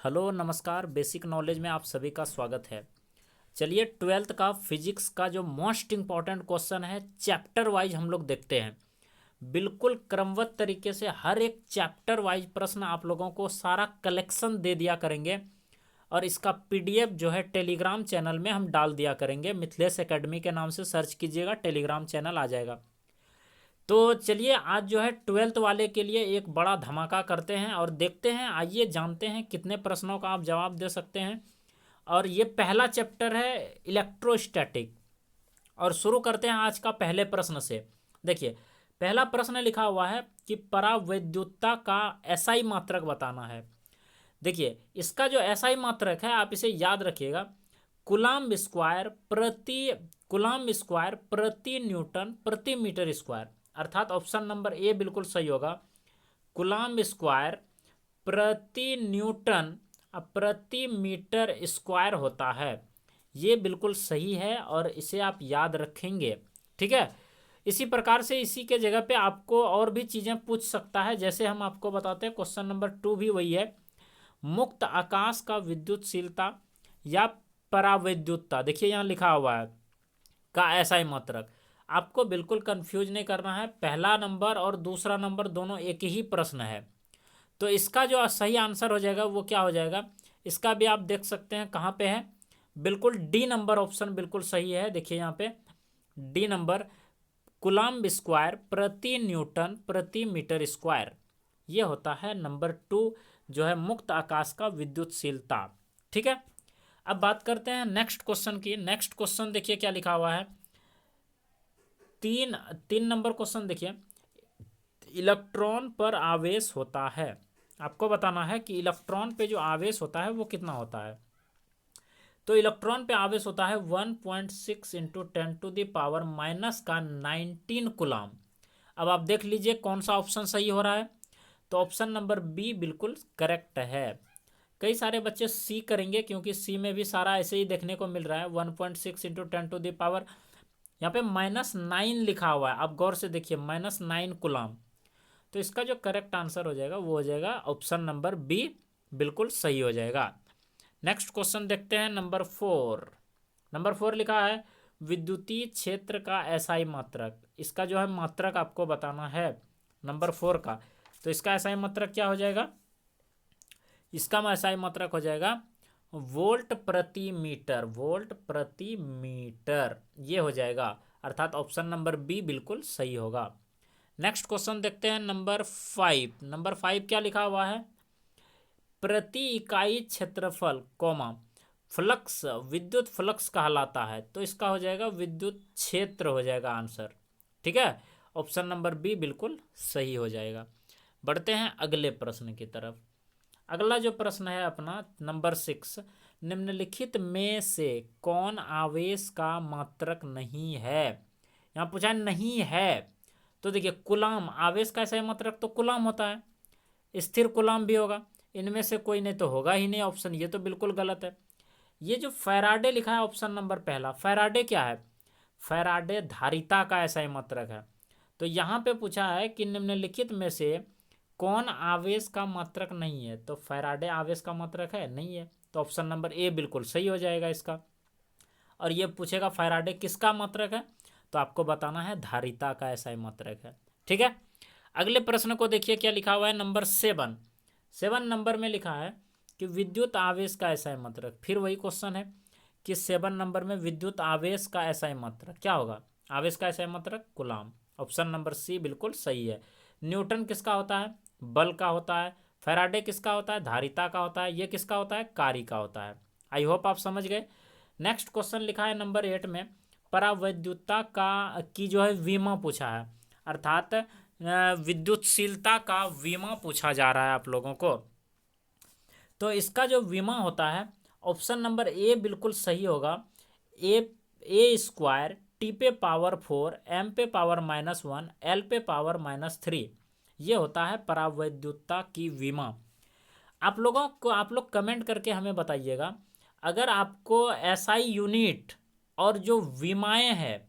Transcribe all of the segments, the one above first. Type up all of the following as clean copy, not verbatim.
Hello नमस्कार। Basic knowledge में आप सभी का स्वागत है। चलिए, ट्वेल्थ का फिजिक्स का जो मोस्ट इम्पॉर्टेंट क्वेश्चन है, चैप्टर वाइज हम लोग देखते हैं। बिल्कुल क्रमबद्ध तरीके से हर एक चैप्टर वाइज प्रश्न आप लोगों को सारा कलेक्शन दे दिया करेंगे और इसका पीडीएफ जो है टेलीग्राम चैनल में हम डाल दिया करेंगे। मिथिलेश एकेडमी के नाम से सर्च कीजिएगा, टेलीग्राम चैनल आ जाएगा। तो चलिए, आज जो है ट्वेल्थ वाले के लिए एक बड़ा धमाका करते हैं और देखते हैं, आइए जानते हैं कितने प्रश्नों का आप जवाब दे सकते हैं। और ये पहला चैप्टर है इलेक्ट्रोस्टैटिक। और शुरू करते हैं आज का पहले प्रश्न से। देखिए, पहला प्रश्न लिखा हुआ है कि परावैद्युतता का एसआई मात्रक बताना है। देखिए, इसका जो एसआई मात्रक है आप इसे याद रखिएगा, कूलम्ब स्क्वायर प्रति न्यूटन प्रति मीटर स्क्वायर। अर्थात ऑप्शन नंबर ए बिल्कुल सही होगा। कूलम्ब स्क्वायर प्रति न्यूटन प्रति मीटर स्क्वायर होता है। ये बिल्कुल सही है और इसे आप याद रखेंगे, ठीक है। इसी प्रकार से इसी के जगह पे आपको और भी चीज़ें पूछ सकता है, जैसे हम आपको बताते हैं क्वेश्चन नंबर 2 भी वही है। मुक्त आकाश का विद्युतशीलता या परावैद्युतता, देखिए यहाँ लिखा हुआ है का एसआई मात्रक। आपको बिल्कुल कंफ्यूज नहीं करना है, पहला नंबर और दूसरा नंबर दोनों एक ही प्रश्न है। तो इसका जो सही आंसर हो जाएगा वो क्या हो जाएगा, इसका भी आप देख सकते हैं कहाँ पे है, बिल्कुल डी नंबर ऑप्शन बिल्कुल सही है। देखिए यहाँ पे डी नंबर, कूलम्ब स्क्वायर प्रति न्यूटन प्रति मीटर स्क्वायर, ये होता है नंबर 2 जो है मुक्त आकाश का विद्युतशीलता, ठीक है। अब बात करते हैं नेक्स्ट क्वेश्चन की। नेक्स्ट क्वेश्चन देखिए क्या लिखा हुआ है, तीन नंबर क्वेश्चन देखिए। इलेक्ट्रॉन पर आवेश होता है, आपको बताना है कि इलेक्ट्रॉन पे जो आवेश होता है वो कितना होता है। तो इलेक्ट्रॉन पे आवेश होता है 1.6 इंटू 10⁻⁻⁻19 कूलम। अब आप देख लीजिए कौन सा ऑप्शन सही हो रहा है। तो ऑप्शन नंबर बी बिल्कुल करेक्ट है। कई सारे बच्चे सी करेंगे क्योंकि सी में भी सारा ऐसे ही देखने को मिल रहा है। 1.6 इंटू 10⁻, यहाँ पे -9 लिखा हुआ है, आप गौर से देखिए -9 कूलम। तो इसका जो करेक्ट आंसर हो जाएगा वो हो जाएगा ऑप्शन नंबर बी, बिल्कुल सही हो जाएगा। नेक्स्ट क्वेश्चन देखते हैं नंबर 4। नंबर 4 लिखा है विद्युतीय क्षेत्र का एसआई मात्रक। इसका जो है मात्रक आपको बताना है नंबर 4 का। तो इसका एसआई मात्रक क्या हो जाएगा, इसका एसआई मात्रक हो जाएगा वोल्ट प्रति मीटर, वोल्ट प्रति मीटर, ये हो जाएगा। अर्थात ऑप्शन नंबर बी बिल्कुल सही होगा। नेक्स्ट क्वेश्चन देखते हैं नंबर 5। नंबर 5 क्या लिखा हुआ है, प्रति इकाई क्षेत्रफल कॉमा फ्लक्स विद्युत फ्लक्स कहलाता है। तो इसका हो जाएगा विद्युत क्षेत्र हो जाएगा आंसर, ठीक है। ऑप्शन नंबर बी बिल्कुल सही हो जाएगा। बढ़ते हैं अगले प्रश्न की तरफ। अगला जो प्रश्न है अपना नंबर 6, निम्नलिखित में से कौन आवेश का मात्रक नहीं है। यहाँ पूछा नहीं है, तो देखिए कूलम आवेश का ऐसा मात्रक तो कूलम होता है, स्थिर कूलम भी होगा, इनमें से कोई नहीं तो होगा ही नहीं ऑप्शन, ये तो बिल्कुल गलत है। ये जो फैराडे लिखा है ऑप्शन नंबर पहला, फैराडे क्या है, फैराडे धारिता का ऐसा ही मात्रक है। तो यहाँ पे पूछा है कि निम्नलिखित में से कौन आवेश का मात्रक नहीं है, तो फैराडे आवेश का मात्रक है नहीं है, तो ऑप्शन नंबर ए बिल्कुल सही हो जाएगा इसका। और ये पूछेगा फैराडे किसका मात्रक है, तो आपको बताना है धारिता का ऐसा ही मात्रक है, ठीक है। अगले प्रश्न को देखिए क्या लिखा हुआ है नंबर 7 नंबर में लिखा है कि विद्युत आवेश का ऐसा ही मात्रक। फिर वही क्वेश्चन है कि 7 नंबर में विद्युत आवेश का ऐसा ही मात्रक क्या होगा, आवेश का ऐसा ही मात्रक कूलम। ऑप्शन नंबर सी बिल्कुल सही है। न्यूटन किसका होता है, बल का होता है। फैराडे किसका होता है, धारिता का होता है। ये किसका होता है, कार्य का होता है। आई होप आप समझ गए। नेक्स्ट क्वेश्चन लिखा है नंबर 8 में, परावैद्युतता का की जो है विमा पूछा है, अर्थात विद्युतशीलता का विमा पूछा जा रहा है आप लोगों को। तो इसका जो विमा होता है ऑप्शन नंबर ए बिल्कुल सही होगा। ए स्क्वायर टी पे पावर 4 एम पे पावर -1 एल पे पावर -3, ये होता है परावैद्युतता की विमा। आप लोग कमेंट करके हमें बताइएगा, अगर आपको एसआई यूनिट और जो विमाएँ हैं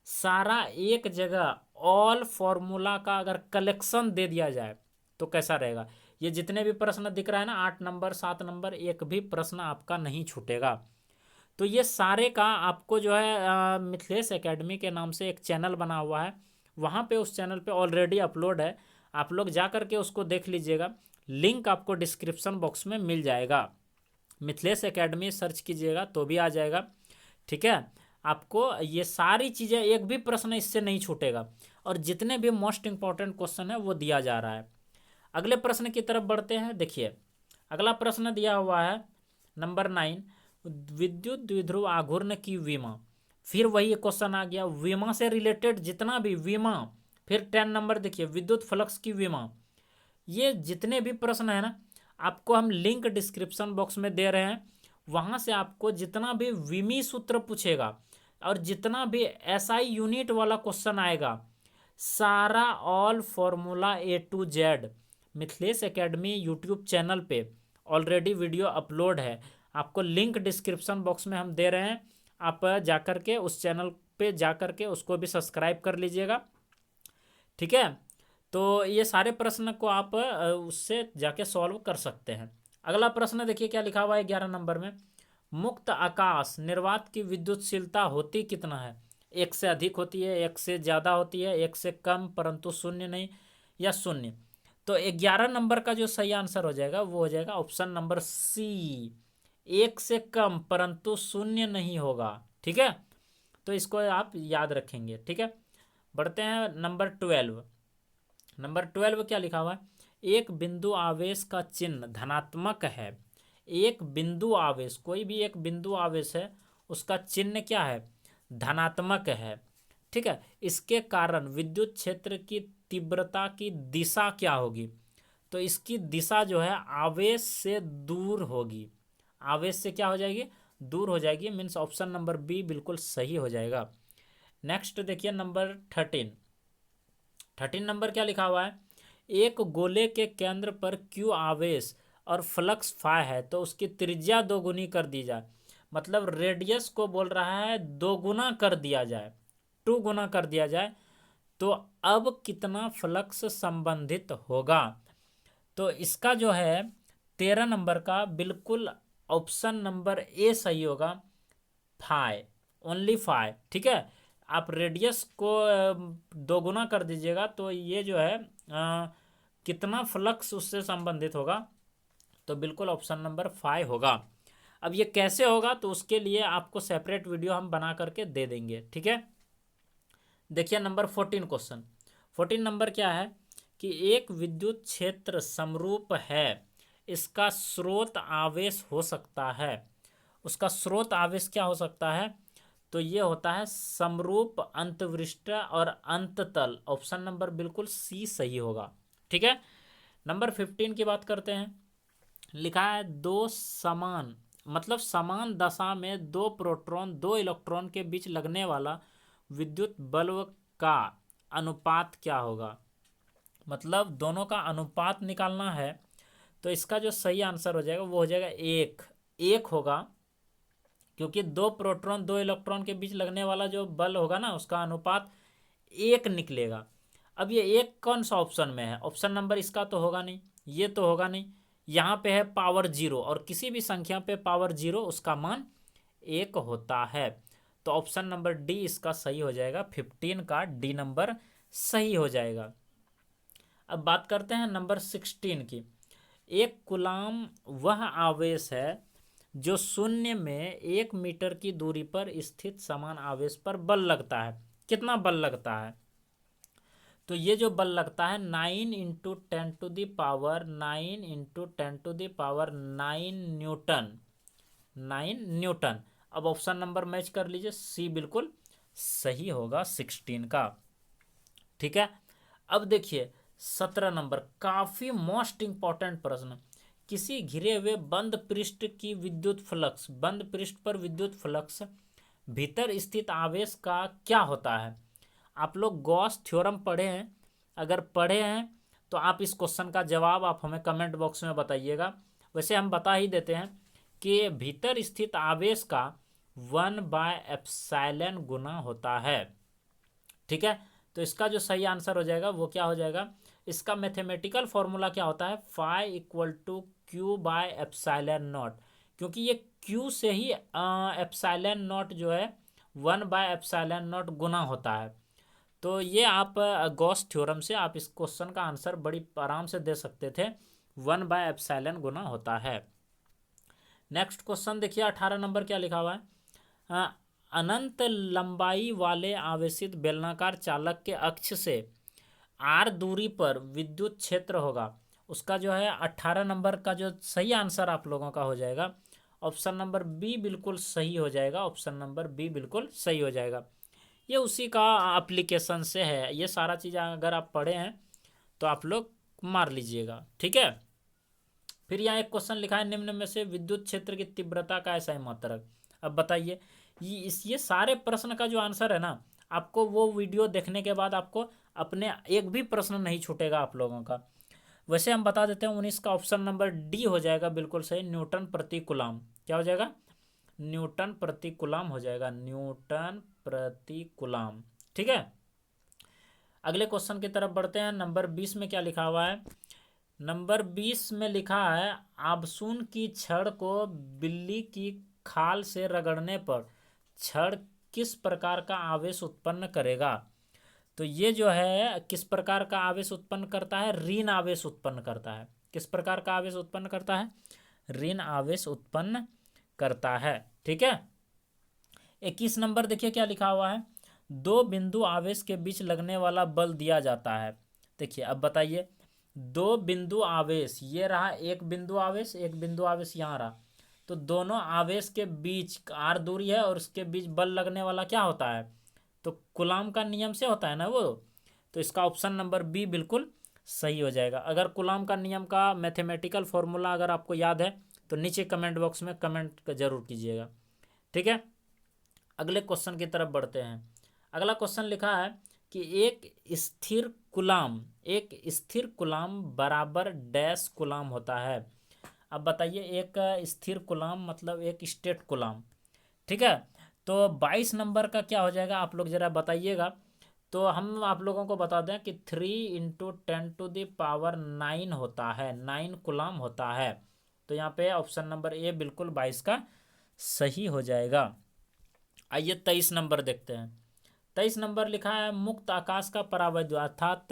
सारा एक जगह ऑल फॉर्मूला का अगर कलेक्शन दे दिया जाए तो कैसा रहेगा। ये जितने भी प्रश्न दिख रहा है ना, 8 नंबर 7 नंबर, एक भी प्रश्न आपका नहीं छूटेगा। तो ये सारे का आपको जो है मिथिलेश एकेडमी के नाम से एक चैनल बना हुआ है, वहाँ पे उस चैनल पे ऑलरेडी अपलोड है, आप लोग जा करके उसको देख लीजिएगा। लिंक आपको डिस्क्रिप्शन बॉक्स में मिल जाएगा, मिथिलेश एकेडमी सर्च कीजिएगा तो भी आ जाएगा। ठीक है, आपको ये सारी चीज़ें, एक भी प्रश्न इससे नहीं छूटेगा, और जितने भी मोस्ट इंपॉर्टेंट क्वेश्चन है वो दिया जा रहा है। अगले प्रश्न की तरफ बढ़ते हैं। देखिए अगला प्रश्न दिया हुआ है नंबर 9, विद्युत द्विध्रुव आघूर्ण की विमा। फिर वही क्वेश्चन आ गया, विमा से रिलेटेड जितना भी विमा। फिर 10 नंबर देखिए, विद्युत फ्लक्स की विमा। ये जितने भी प्रश्न है ना, आपको हम लिंक डिस्क्रिप्शन बॉक्स में दे रहे हैं, वहाँ से आपको जितना भी विमी सूत्र पूछेगा और जितना भी एसआई यूनिट वाला क्वेश्चन आएगा, सारा all formula A to Z Mithilesh academy YouTube channel पे ऑलरेडी वीडियो अपलोड है। आपको लिंक डिस्क्रिप्शन बॉक्स में हम दे रहे हैं, आप जाकर के उस चैनल पे जाकर के उसको भी सब्सक्राइब कर लीजिएगा। ठीक है, तो ये सारे प्रश्न को आप उससे जाके सॉल्व कर सकते हैं। अगला प्रश्न देखिए क्या लिखा हुआ है 11 नंबर में, मुक्त आकाश निर्वात की विद्युतशीलता होती कितना है? 1 से अधिक होती है, 1 से ज़्यादा होती है, 1 से कम परंतु शून्य नहीं, या शून्य। तो 11 नंबर का जो सही आंसर हो जाएगा वो हो जाएगा ऑप्शन नंबर सी, 1 से कम परंतु शून्य नहीं होगा। ठीक है, तो इसको आप याद रखेंगे। ठीक है, बढ़ते हैं नंबर 12। नंबर 12 क्या लिखा हुआ है, एक बिंदु आवेश का चिन्ह धनात्मक है। एक बिंदु आवेश, कोई भी एक बिंदु आवेश है, उसका चिन्ह क्या है? धनात्मक है। ठीक है, इसके कारण विद्युत क्षेत्र की तीव्रता की दिशा क्या होगी? तो इसकी दिशा जो है आवेश से दूर होगी। आवेश से क्या हो जाएगी? दूर हो जाएगी, मीन्स ऑप्शन नंबर बी बिल्कुल सही हो जाएगा। नेक्स्ट देखिए नंबर 13 नंबर क्या लिखा हुआ है, एक गोले के केंद्र पर क्यू आवेश और फ्लक्स फाई है तो उसकी त्रिज्या 2 गुनी कर दी जाए। मतलब रेडियस को बोल रहा है 2 गुना कर दिया जाए, 2 गुना कर दिया जाए, तो अब कितना फ्लक्स संबंधित होगा? तो इसका जो है 13 नंबर का बिल्कुल ऑप्शन नंबर ए सही होगा, फाई, ओनली फाई। ठीक है, आप रेडियस को 2 गुना कर दीजिएगा तो ये जो है कितना फ्लक्स उससे संबंधित होगा, तो बिल्कुल ऑप्शन नंबर 5 होगा। अब ये कैसे होगा तो उसके लिए आपको सेपरेट वीडियो हम बना करके दे देंगे। ठीक है, देखिए नंबर 14 क्वेश्चन। 14 नंबर क्या है कि एक विद्युत क्षेत्र समरूप है, इसका स्रोत आवेश हो सकता है। उसका स्रोत आवेश क्या हो सकता है? तो ये होता है समरूप अंतवृष्ट और अंततल। ऑप्शन नंबर बिल्कुल सी सही होगा। ठीक है, नंबर 15 की बात करते हैं। लिखा है दो समान, मतलब समान दशा में 2 प्रोटॉन 2 इलेक्ट्रॉन के बीच लगने वाला विद्युत बल्ब का अनुपात क्या होगा? मतलब दोनों का अनुपात निकालना है, तो इसका जो सही आंसर हो जाएगा वो हो जाएगा 1 होगा, क्योंकि 2 प्रोटॉन 2 इलेक्ट्रॉन के बीच लगने वाला जो बल होगा ना, उसका अनुपात 1 निकलेगा। अब ये 1 कौन सा ऑप्शन में है? ऑप्शन नंबर इसका तो होगा नहीं, ये तो होगा नहीं, यहाँ पे है पावर 0, और किसी भी संख्या पे पावर 0 उसका मान 1 होता है। तो ऑप्शन नंबर डी इसका सही हो जाएगा, 15 का डी नंबर सही हो जाएगा। अब बात करते हैं नंबर 16 की। एक कूलाम वह आवेश है जो शून्य में 1 मीटर की दूरी पर स्थित समान आवेश पर बल लगता है। कितना बल लगता है? तो ये जो बल लगता है 9 × 10⁹ न्यूटन, 9 न्यूटन। अब ऑप्शन नंबर मैच कर लीजिए, सी बिल्कुल सही होगा 16 का। ठीक है, अब देखिए 17 नंबर, काफी मोस्ट इंपॉर्टेंट प्रश्न। किसी घिरे हुए बंद पृष्ठ की विद्युत फ्लक्स, बंद पृष्ठ पर विद्युत फ्लक्स भीतर स्थित आवेश का क्या होता है? आप लोग गॉस थ्योरम पढ़े हैं? अगर पढ़े हैं तो आप इस क्वेश्चन का जवाब आप हमें कमेंट बॉक्स में बताइएगा। वैसे हम बता ही देते हैं कि भीतर स्थित आवेश का 1/ε गुना होता है। ठीक है, तो इसका जो सही आंसर हो जाएगा वो क्या हो जाएगा? इसका मैथमेटिकल फॉर्मूला क्या होता है, phi equal to Q by epsilon naught, क्योंकि ये क्यू से ही एप्सिलॉन नॉट जो है 1/एप्सिलॉन नॉट गुना होता है। तो ये आप गॉस थ्योरम से आप इस क्वेश्चन का आंसर बड़ी आराम से दे सकते थे, 1/एप्सिलॉन गुना होता है। नेक्स्ट क्वेश्चन देखिए 18 नंबर क्या लिखा हुआ है, अनंत लंबाई वाले आवेशित बेलनाकार चालक के अक्ष से आर दूरी पर विद्युत क्षेत्र होगा। उसका जो है 18 नंबर का जो सही आंसर आप लोगों का हो जाएगा ऑप्शन नंबर बी बिल्कुल सही हो जाएगा, ऑप्शन नंबर बी बिल्कुल सही हो जाएगा। ये उसी का एप्लीकेशन से है, ये सारा चीज़ अगर आप पढ़े हैं तो आप लोग मार लीजिएगा, ठीक है। फिर यहाँ एक क्वेश्चन लिखा है, निम्न में से विद्युत क्षेत्र की तीव्रता का ऐसा ही मात्रक। अब बताइए, ये सारे प्रश्न का जो आंसर है ना, आपको वो वीडियो देखने के बाद आपको अपने एक भी प्रश्न नहीं छूटेगा आप लोगों का। वैसे हम बता देते हैं 19 का ऑप्शन नंबर डी हो जाएगा बिल्कुल सही, न्यूटन प्रति कूलम। क्या हो जाएगा, न्यूटन प्रति कूलम हो जाएगा, न्यूटन प्रति कूलम, ठीक है। अगले क्वेश्चन की तरफ बढ़ते हैं। नंबर 20 में क्या लिखा हुआ है, नंबर 20 में लिखा है, आबसून की छड़ को बिल्ली की खाल से रगड़ने पर छड़ किस प्रकार का आवेश उत्पन्न करेगा। तो ये जो है किस प्रकार का आवेश उत्पन्न करता है, ऋण आवेश उत्पन्न करता है। किस प्रकार का आवेश उत्पन्न करता है, ऋण आवेश उत्पन्न करता है, ठीक है। 21 नंबर देखिए क्या लिखा हुआ है, दो बिंदु आवेश के बीच लगने वाला बल दिया जाता है। देखिए अब बताइए, दो बिंदु आवेश, ये रहा एक बिंदु आवेश, एक बिंदु आवेश यहाँ रहा, तो दोनों आवेश के बीच आर दूरी है और उसके बीच बल लगने वाला क्या होता है, तो कूलम का नियम से होता है ना वो। तो इसका ऑप्शन नंबर बी बिल्कुल सही हो जाएगा। अगर कूलम का नियम का मैथमेटिकल फॉर्मूला अगर आपको याद है तो नीचे कमेंट बॉक्स में कमेंट जरूर कीजिएगा, ठीक है। अगले क्वेश्चन की तरफ बढ़ते हैं। अगला क्वेश्चन लिखा है कि एक स्थिर कूलम बराबर डैश कूलम होता है। अब बताइए, एक स्थिर कूलम मतलब एक स्टेट कूलम, ठीक है। तो 22 नंबर का क्या हो जाएगा, आप लोग जरा बताइएगा। तो हम आप लोगों को बता दें कि 3 × 10⁹ होता है, 9 कूलम होता है। तो यहाँ पे ऑप्शन नंबर ए बिल्कुल 22 का सही हो जाएगा। आइए 23 नंबर देखते हैं। 23 नंबर लिखा है, मुक्त आकाश का परावैद्युत अर्थात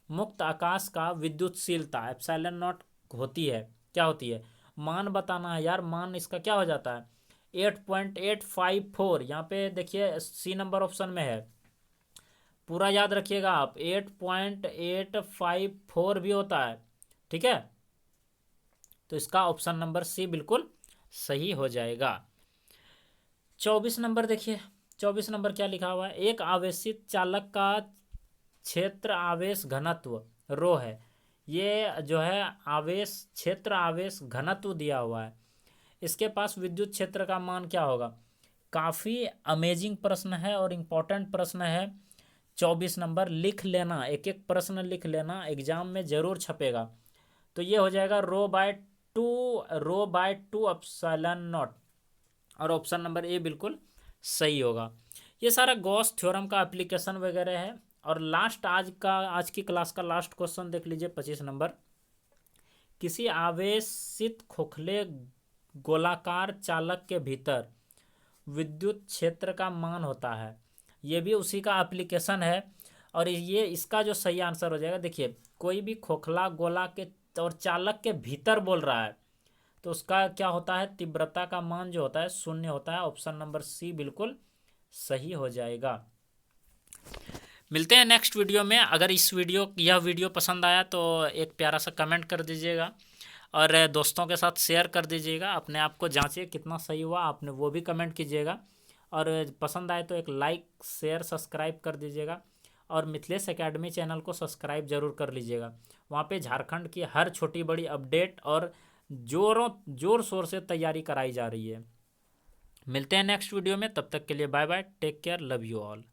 मुक्त आकाश का विद्युतशीलता एप्सिलॉन नॉट होती है, क्या होती है, मान बताना है यार। मान इसका क्या हो जाता है, 8.854। यहाँ पे देखिए सी नंबर ऑप्शन में है, पूरा याद रखिएगा आप, 8.854 भी होता है, ठीक है। तो इसका ऑप्शन नंबर सी बिल्कुल सही हो जाएगा। 24 नंबर देखिए, 24 नंबर क्या लिखा हुआ है, एक आवेशित चालक का क्षेत्र आवेश घनत्व रो है। ये जो है आवेश क्षेत्र आवेश घनत्व दिया हुआ है, इसके पास विद्युत क्षेत्र का मान क्या होगा। काफ़ी अमेजिंग प्रश्न है और इम्पोर्टेंट प्रश्न है। 24 नंबर लिख लेना, एक एक प्रश्न लिख लेना, एग्जाम में ज़रूर छपेगा। तो ये हो जाएगा रो बाय टू एप्सिलॉन नॉट, और ऑप्शन नंबर ए बिल्कुल सही होगा। ये सारा गॉस थ्योरम का एप्लीकेशन वगैरह है। और लास्ट आज की क्लास का लास्ट क्वेश्चन देख लीजिए 25 नंबर, किसी आवेशित खोखले गोलाकार चालक के भीतर विद्युत क्षेत्र का मान होता है। ये भी उसी का एप्लीकेशन है और ये इसका जो सही आंसर हो जाएगा, देखिए कोई भी खोखला गोला के और चालक के भीतर बोल रहा है तो उसका क्या होता है, तीव्रता का मान जो होता है 0 होता है। ऑप्शन नंबर सी बिल्कुल सही हो जाएगा। मिलते हैं नेक्स्ट वीडियो में। अगर यह वीडियो पसंद आया तो एक प्यारा सा कमेंट कर दीजिएगा और दोस्तों के साथ शेयर कर दीजिएगा। अपने आप को जांचिए कितना सही हुआ आपने, वो भी कमेंट कीजिएगा। और पसंद आए तो एक लाइक शेयर सब्सक्राइब कर दीजिएगा और मिथिलेश एकेडमी चैनल को सब्सक्राइब जरूर कर लीजिएगा। वहाँ पे झारखंड की हर छोटी बड़ी अपडेट और जोर शोर से तैयारी कराई जा रही है। मिलते हैं नेक्स्ट वीडियो में, तब तक के लिए bye bye, take care, love you all.